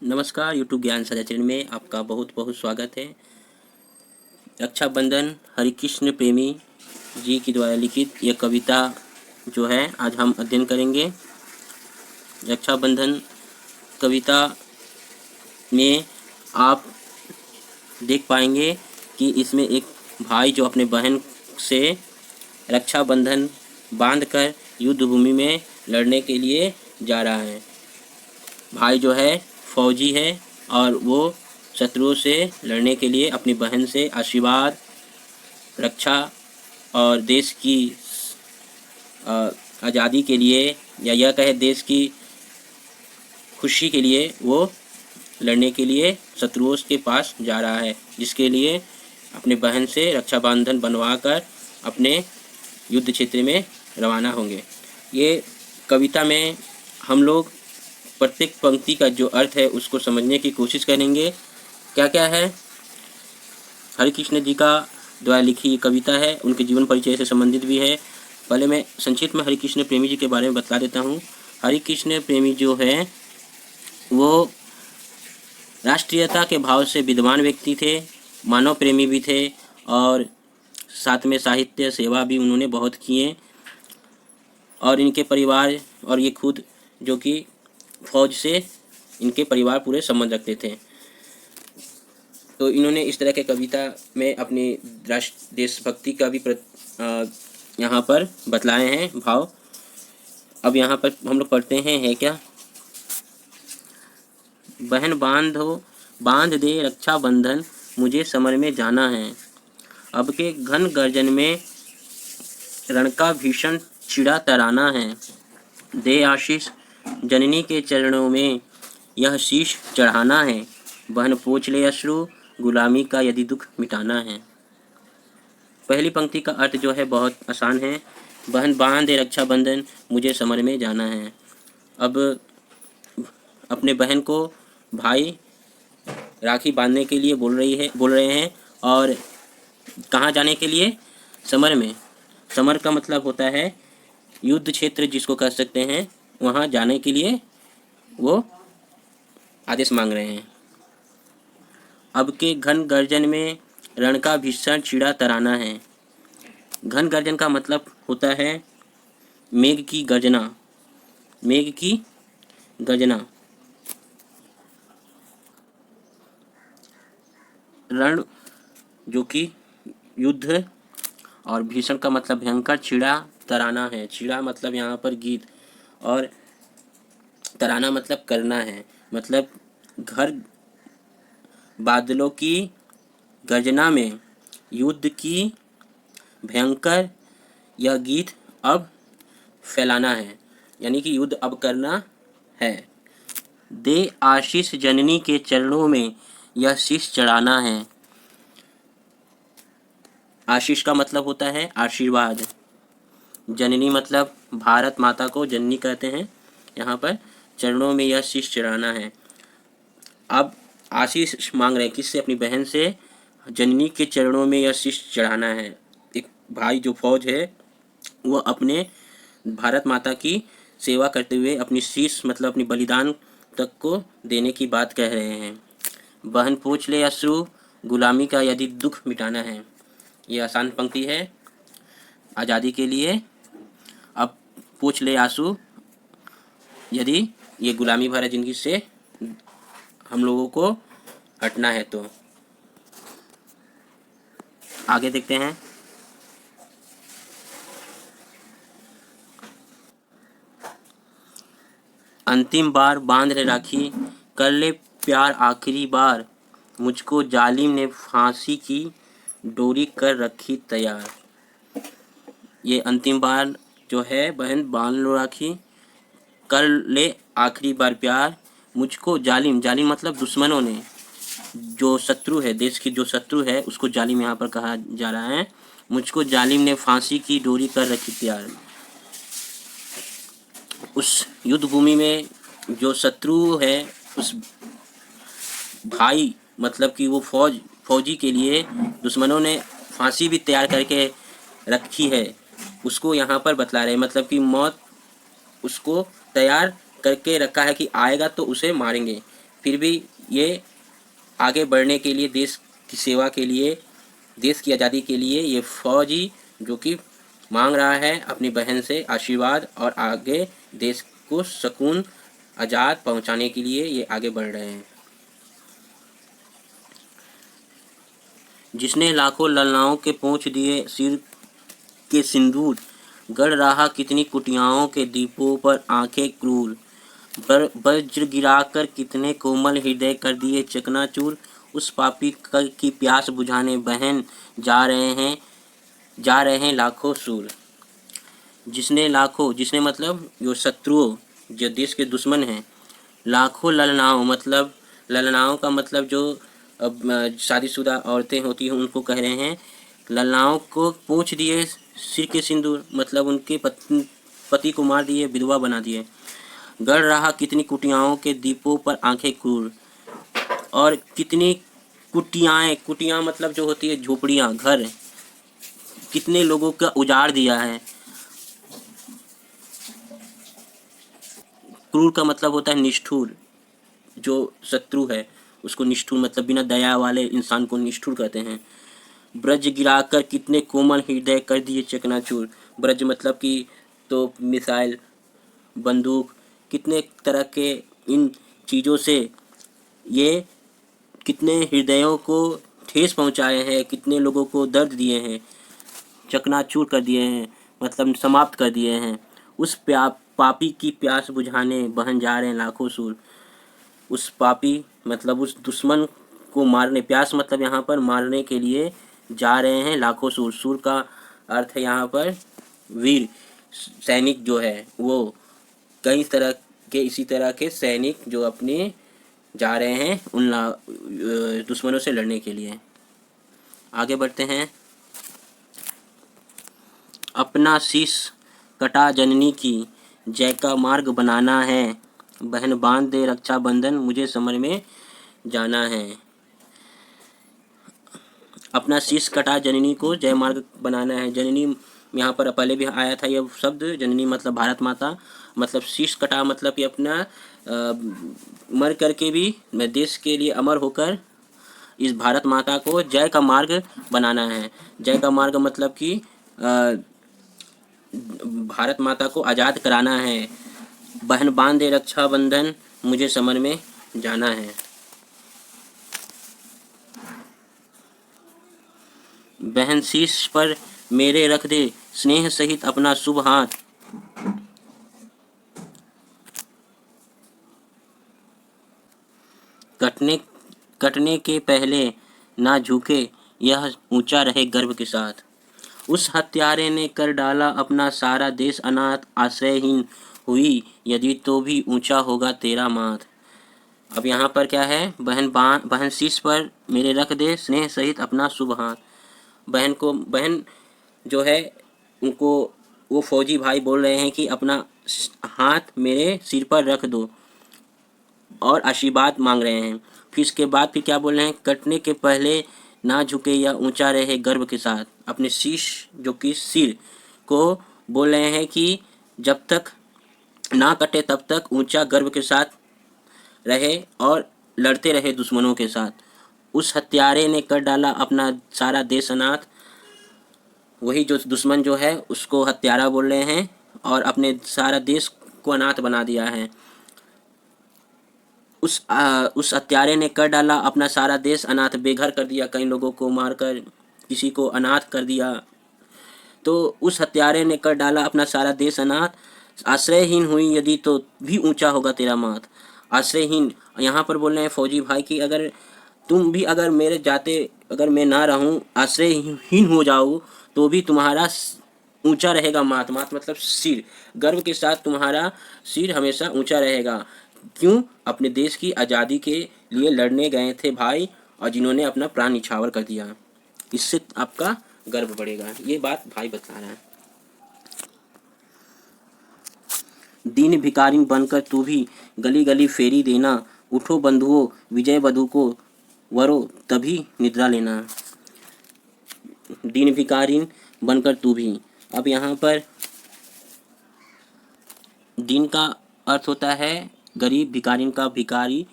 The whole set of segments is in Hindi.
नमस्कार, यूट्यूब ज्ञान साझा चैनल में आपका बहुत बहुत स्वागत है। रक्षाबंधन हरिकृष्ण प्रेमी जी की द्वारा लिखित यह कविता जो है आज हम अध्ययन करेंगे। रक्षाबंधन कविता में आप देख पाएंगे कि इसमें एक भाई जो अपने बहन से रक्षाबंधन बांधकर युद्ध भूमि में लड़ने के लिए जा रहा है। भाई जो है फौजी है और वो शत्रुओं से लड़ने के लिए अपनी बहन से आशीर्वाद, रक्षा और देश की आज़ादी के लिए या यह कहे देश की खुशी के लिए वो लड़ने के लिए शत्रुओं के पास जा रहा है, जिसके लिए अपने बहन से रक्षा बंधन बनवा कर अपने युद्ध क्षेत्र में रवाना होंगे। ये कविता में हम लोग प्रत्येक पंक्ति का जो अर्थ है उसको समझने की कोशिश करेंगे। क्या क्या है, हरिकृष्ण जी का द्वारा लिखी ये कविता है, उनके जीवन परिचय से संबंधित भी है। पहले मैं संक्षिप्त में हरिकृष्ण प्रेमी जी के बारे में बता देता हूँ। हरिकृष्ण प्रेमी जो है वो राष्ट्रीयता के भाव से विद्वान व्यक्ति थे, मानव प्रेमी भी थे और साथ में साहित्य सेवा भी उन्होंने बहुत किए। और इनके परिवार और ये खुद जो कि फौज से इनके परिवार पूरे संबंध रखते थे, तो इन्होंने इस तरह के कविता में अपनी राष्ट्र देशभक्ति का भी यहाँ पर बतलाए हैं भाव। अब यहाँ पर हम लोग पढ़ते हैं, है क्या। बहन बांध दे रक्षा बंधन, मुझे समर में जाना है। अब के घन गर्जन में रण का भीषण चिड़ा तराना है। दे आशीष जननी के चरणों में यह शीश चढ़ाना है। बहन पोंछ ले अश्रु, गुलामी का यदि दुख मिटाना है। पहली पंक्ति का अर्थ जो है बहुत आसान है। बहन बांध दे रक्षा बंधन, मुझे समर में जाना है। अब अपने बहन को भाई राखी बांधने के लिए बोल रहे हैं और कहाँ जाने के लिए, समर में। समर का मतलब होता है युद्ध क्षेत्र जिसको कह सकते हैं, वहाँ जाने के लिए वो आदेश मांग रहे हैं। अब के घन गर्जन में रण का भीषण चिड़ा तराना है। घन गर्जन का मतलब होता है मेघ की गर्जना। मेघ की गर्जना। रण जो कि युद्ध और भीषण का मतलब भयंकर, चिड़ा तराना है। चिड़ा मतलब यहाँ पर गीत और तराना मतलब करना है। मतलब घर बादलों की गर्जना में युद्ध की भयंकर यह गीत अब फैलाना है, यानी कि युद्ध अब करना है। दे आशीष जननी के चरणों में यह शीश चढ़ाना है। आशीष का मतलब होता है आशीर्वाद। जननी मतलब भारत माता को जननी कहते हैं। यहाँ पर चरणों में यह शीश चढ़ाना है। अब आशीष मांग रहे हैं किससे, अपनी बहन से। जननी के चरणों में यह शीश चढ़ाना है। एक भाई जो फौज है वो अपने भारत माता की सेवा करते हुए अपनी शीश मतलब अपनी बलिदान तक को देने की बात कह रहे हैं। बहन पोंछ ले अश्रु, गुलामी का यदि दुख मिटाना है। ये आसान पंक्ति है आज़ादी के लिए। अब पोंछ ले आंसू, यदि ये गुलामी भरा जिंदगी से हम लोगों को हटना है तो। आगे देखते हैं। अंतिम बार बांध ले राखी, कर ले प्यार आखिरी बार, मुझको जालिम ने फांसी की डोरी कर रखी तैयार। ये अंतिम बार जो है, बहन बांध लो राखी, कर ले आखिरी बार प्यार, मुझको जालिम मतलब दुश्मनों ने, जो शत्रु है, देश की जो शत्रु है उसको जालिम यहाँ पर कहा जा रहा है। मुझको जालिम ने फांसी की डोरी कर रखी तैयार। उस युद्ध भूमि में जो शत्रु है, उस भाई मतलब कि वो फौजी के लिए दुश्मनों ने फांसी भी तैयार करके रखी है, उसको यहाँ पर बतला रहे हैं। मतलब कि मौत उसको तैयार करके रखा है कि आएगा तो उसे मारेंगे। फिर भी ये आगे बढ़ने के लिए, देश की सेवा के लिए, देश की आज़ादी के लिए ये फौजी जो कि मांग रहा है अपनी बहन से आशीर्वाद और आगे देश को सुकून आज़ाद पहुंचाने के लिए ये आगे बढ़ रहे हैं। जिसने लाखों ललनाओं के पोंछ दिए सिर के सिंदूर, गढ़ रहा कितनी कुटियाओं के दीपों पर आंखें क्रूर, वज्र गिराकर कितने कोमल हृदय कर दिए चकनाचूर, उस पापी की प्यास बुझाने बहन जा रहे हैं लाखों सूर। जिसने मतलब जो शत्रुओं, जो देश के दुश्मन हैं, लाखों ललनाओं मतलब ललनाओं का मतलब जो अब शादीशुदा औरतें होती हैं उनको कह रहे हैं, ललनाओं को पोंछ दिए सिर के सिंदूर मतलब उनके पति को मार दिए, विधवा बना दिए। गढ़ रहा कितनी कुटियाओं के दीपों पर आंखें क्रूर, और कितनी कुटियाँ मतलब जो होती है झोपड़ियाँ, घर, कितने लोगों का उजाड़ दिया है। क्रूर का मतलब होता है निष्ठुर, जो शत्रु है उसको निष्ठुर मतलब बिना दया वाले इंसान को निष्ठुर कहते हैं। ब्रज गिराकर कितने कोमल हृदय कर दिए चकनाचूर, ब्रज मतलब कि तो मिसाइल, बंदूक, कितने तरह के इन चीज़ों से ये कितने हृदयों को ठेस पहुंचाए हैं, कितने लोगों को दर्द दिए हैं, चकनाचूर कर दिए हैं मतलब समाप्त कर दिए हैं। उस पापी की प्यास बुझाने बहन जा रहे हैं लाखों सूर। उस पापी मतलब उस दुश्मन को मारने, प्यास मतलब यहाँ पर मारने के लिए जा रहे हैं लाखों सूर। सूर का अर्थ है यहाँ पर वीर सैनिक जो है, वो कई तरह के इसी तरह के सैनिक जो अपने जा रहे हैं उन दुश्मनों से लड़ने के लिए। आगे बढ़ते हैं। अपना शीश कटा जननी की जय का मार्ग बनाना है, बहन बांध दे रक्षा बंधन मुझे समर में जाना है। अपना शीश कटा जननी को जय मार्ग बनाना है। जननी यहाँ पर पहले भी आया था यह शब्द, जननी मतलब भारत माता, मतलब शीश कटा मतलब कि अपना मर करके भी मैं देश के लिए अमर होकर इस भारत माता को जय का मार्ग बनाना है। जय का मार्ग मतलब कि भारत माता को आज़ाद कराना है। बहन बांध दे रक्षा बंधन मुझे समर में जाना है। बहन शीश पर मेरे रख दे स्नेह सहित अपना शुभ हाथ, कटने के पहले ना झुके यह ऊंचा रहे गर्व के साथ। उस हत्यारे ने कर डाला अपना सारा देश अनाथ, आश्रयहीन हुई यदि तो भी ऊंचा होगा तेरा माथ। अब यहाँ पर क्या है, बहन शीश पर मेरे रख दे स्नेह सहित अपना शुभ हाथ। बहन जो है उनको वो फौजी भाई बोल रहे हैं कि अपना हाथ मेरे सिर पर रख दो और आशीर्वाद मांग रहे हैं। फिर इसके बाद फिर क्या बोल रहे हैं, कटने के पहले ना झुके या ऊंचा रहे गर्व के साथ। अपने शीश जो कि सिर को बोल रहे हैं कि जब तक ना कटे तब तक ऊंचा गर्व के साथ रहे और लड़ते रहे दुश्मनों के साथ। उस हत्यारे ने कर डाला अपना सारा देश अनाथ, वही जो दुश्मन जो है उसको हत्यारा बोल रहे हैं और अपने सारा देश को अनाथ बना दिया है। उस हत्यारे ने कर डाला अपना सारा देश अनाथ, बेघर कर दिया, कई लोगों को मारकर किसी को अनाथ कर दिया। तो उस हत्यारे ने कर डाला अपना सारा देश अनाथ, आश्रयहीन हुई यदि तो भी ऊंचा होगा तेरा माथ। आश्रयहीन यहाँ पर बोल रहे हैं फौजी भाई कि अगर तुम भी अगर मेरे जाते अगर मैं ना रहूं, आश्रयहीन हो जाऊँ तो भी तुम्हारा ऊंचा रहेगा माथ। माथ मतलब सिर, गर्व के साथ तुम्हारा सिर हमेशा ऊंचा रहेगा। क्यों? अपने देश की आज़ादी के लिए लड़ने गए थे भाई और जिन्होंने अपना प्राण निछावर कर दिया, इससे आपका गर्व बढ़ेगा। ये बात भाई बता रहा है। दीन भिखारिन बनकर तू भी गली गली फेरी देना, उठो बंधुओं विजय वधु को वरो तभी निद्रा लेना। दीन भिखारिन बनकर तू भी, अब यहाँ पर दीन का अर्थ होता है गरीब, भिखारिन का भिखारी,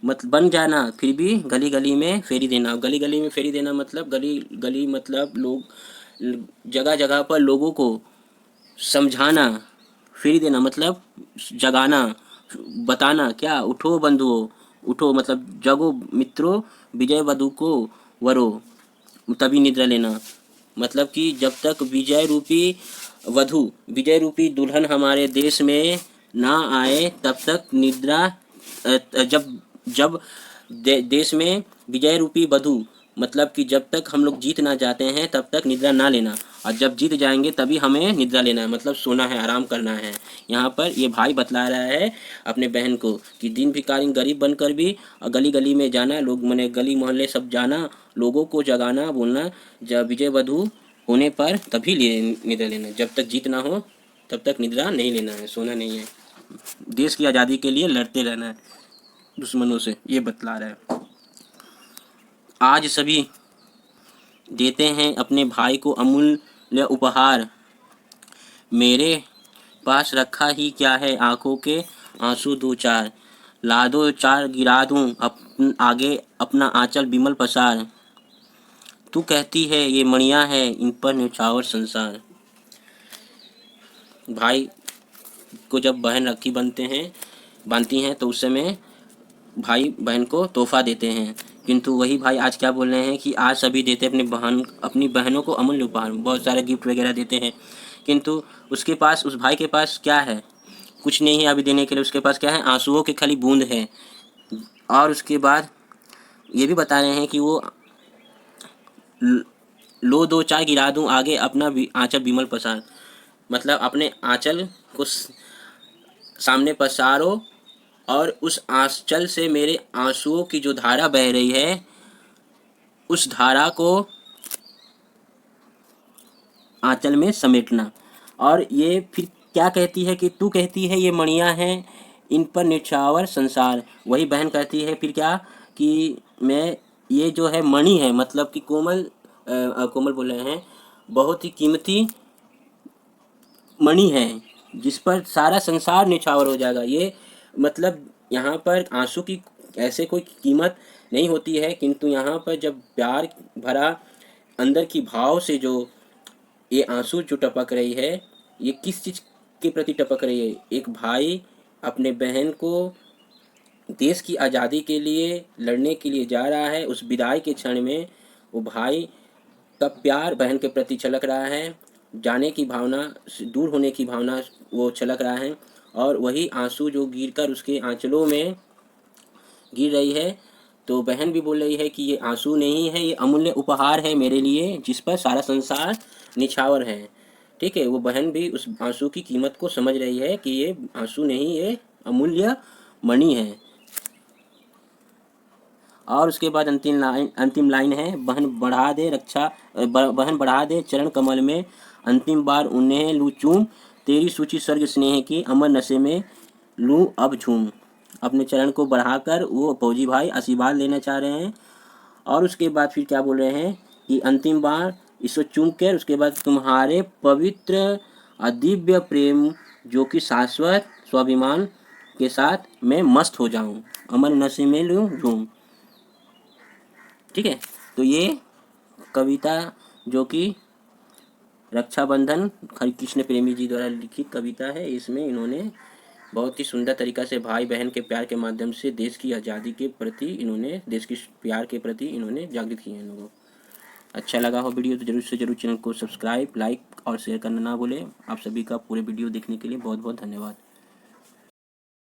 मत बन जाना फिर भी गली गली में फेरी देना। गली गली में फेरी देना मतलब गली गली मतलब लोग जगह जगह पर लोगों को समझाना। फेरी देना मतलब जगाना, बताना क्या, उठो बंधुओं, उठो मतलब जगो मित्रों, विजय वधु को वरो, तभी निद्रा लेना। मतलब कि जब तक विजय रूपी वधु, विजय रूपी दुल्हन हमारे देश में ना आए तब तक निद्रा जब जब देश में विजय रूपी वधु मतलब कि जब तक हम लोग जीत ना जाते हैं तब तक निद्रा ना लेना, और जब जीत जाएंगे तभी हमें निद्रा लेना है, मतलब सोना है, आराम करना है। यहाँ पर ये भाई बतला रहा है अपने बहन को कि दिन भिखारी गरीब बनकर भी गली गली में जाना, लोग मैंने गली मोहल्ले सब जाना, लोगों को जगाना, बोलना जब विजय वधु होने पर तभी निद्रा लेना, जब तक जीत ना हो तब तक निद्रा नहीं लेना है, सोना नहीं है। देश की आज़ादी के लिए लड़ते रहना है दुश्मनों से, ये बतला रहा है। आज सभी देते हैं अपने भाई को अमूल्य उपहार, मेरे पास रखा ही क्या है, आंखों के आंसू दो चार, ला दो चार गिरा दूं आगे अपना आंचल बिमल पसार, तू कहती है ये मणियां है इन पर न्यौछावर संसार। भाई को जब बहन राखी बांधती हैं तो उस समय भाई बहन को तोहफा देते हैं, किंतु वही भाई आज क्या बोल रहे हैं कि आज सभी देते अपनी बहनों को अमूल्य उपहार, बहुत सारे गिफ्ट वगैरह देते हैं, किंतु उसके पास, उस भाई के पास क्या है, कुछ नहीं है अभी देने के लिए। उसके पास क्या है, आंसुओं की खाली बूंद है। और उसके बाद ये भी बता रहे हैं कि वो लो दो चार गिरा दूं आगे अपना आंचल बिमल पसार, मतलब अपने आंचल को सामने पसारो और उस आंचल से मेरे आंसुओं की जो धारा बह रही है उस धारा को आंचल में समेटना। और ये फिर क्या कहती है कि तू कहती है ये मणियां हैं इन पर निछावर संसार, वही बहन कहती है फिर क्या कि मैं, ये जो है मणि है, मतलब कि कोमल बोल रहे हैं, बहुत ही कीमती मणि है जिस पर सारा संसार निछावर हो जाएगा। ये मतलब यहाँ पर आंसू की ऐसे कोई कीमत नहीं होती है, किंतु यहाँ पर जब प्यार भरा अंदर की भाव से जो ये आंसू जो टपक रही है, ये किस चीज़ के प्रति टपक रही है, एक भाई अपने बहन को देश की आज़ादी के लिए लड़ने के लिए जा रहा है, उस विदाई के क्षण में वो भाई का प्यार बहन के प्रति छलक रहा है, जाने की भावना, दूर होने की भावना वो छलक रहा है, और वही आंसू जो गिरकर उसके आंचलों में गिर रही है, तो बहन भी बोल रही है कि ये आंसू नहीं है, ये अमूल्य उपहार है मेरे लिए जिस पर सारा संसार निछावर है। ठीक है, वो बहन भी उस आंसू की कीमत को समझ रही है कि ये आंसू नहीं, ये अमूल्य मणि है। और उसके बाद अंतिम लाइन है, बहन बढ़ा दे चरण कमल में, अंतिम बार उन्हें लूँ चूम, तेरी सूची स्वर्ग स्नेह की अमर नशे में लूँ अब झूम। अपने चरण को बढ़ाकर वो फौजी भाई आशीर्वाद लेना चाह रहे हैं। और उसके बाद फिर क्या बोल रहे हैं कि अंतिम बार इसको चूम कर उसके बाद तुम्हारे पवित्र अदिव्य प्रेम जो कि शाश्वत स्वाभिमान के साथ मैं मस्त हो जाऊं, अमर नशे में लूँ झूम। ठीक है, तो ये कविता जो कि रक्षाबंधन हरिकृष्ण प्रेमी जी द्वारा लिखित कविता है, इसमें इन्होंने बहुत ही सुंदर तरीक़ा से भाई बहन के प्यार के माध्यम से देश की आज़ादी के प्रति इन्होंने, देश के प्यार के प्रति इन्होंने जागृत किए हैं लोगों। अच्छा लगा हो वीडियो तो जरूर से जरूर चैनल को सब्सक्राइब, लाइक और शेयर करना ना भूलें। आप सभी का पूरे वीडियो देखने के लिए बहुत बहुत धन्यवाद।